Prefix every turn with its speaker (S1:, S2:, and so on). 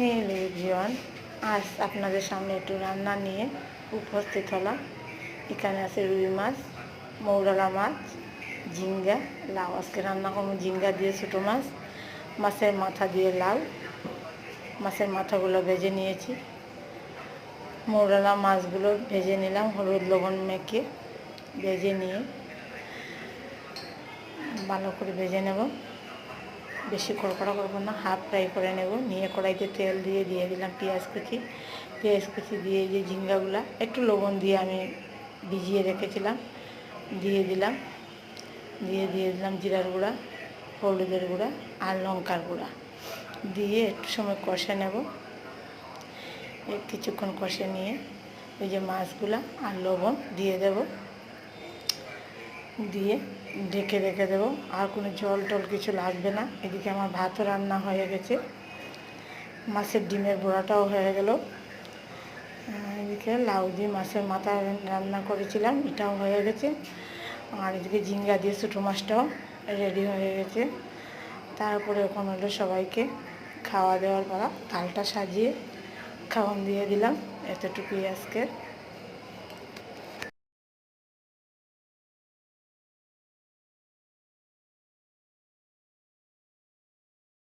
S1: Hello everyone, আজ আপনাদের সামনে একটু রান্না নিয়ে উপস্থিত হলাম। এখানে আছে রুই মাছ, মৌরলা মাছ, ঝিঙ্গা, লাউ। আজকে রান্না করবো ঝিঙ্গা দিয়ে ছোটো মাছ, মাছের মাথা দিয়ে লাউ। মাছের মাথাগুলো ভেজে নিয়েছি, মৌরলা মাছগুলো ভেজে নিলাম হলুদ লবণ মেখে। ভেজে নিয়ে ভালো করে ভেজে নেব, বেশি কড়কড়া করবো না, হাফ ফ্রাই করে নেব। নিয়ে কড়াইতে তেল দিয়ে দিলাম পেঁয়াজ কুচি দিয়ে যে ঝিঙ্গাগুলা একটু লবণ দিয়ে আমি ভিজিয়ে রেখেছিলাম দিয়ে দিলাম। দিয়ে দিলাম জিরার গুঁড়া, হলুদের গুঁড়া আর লঙ্কার গুঁড়া দিয়ে একটু সময় কষে নেব। কিছুক্ষণ কষে নিয়ে ওই যে মাছগুলা আর লবণ দিয়ে দেব, দিয়ে ঢেকে রেখে দেবো। আর কোনো জল টল কিছু লাগবে না। এদিকে আমার ভাতও রান্না হয়ে গেছে, মাছের ডিমের বড়াটাও হয়ে গেল। এদিকে লাউ দিয়ে মাছের মাথা রান্না করেছিলাম, এটাও হয়ে গেছে। আর এদিকে ঝিঙ্গা দিয়ে ছোটো মাছটাও রেডি হয়ে গেছে। তারপরে ওখানে হলো সবাইকে খাওয়া দাওয়ার পালা। থালটা সাজিয়ে খাওয়ান দিয়ে দিলাম। এতটুকুই আজকে।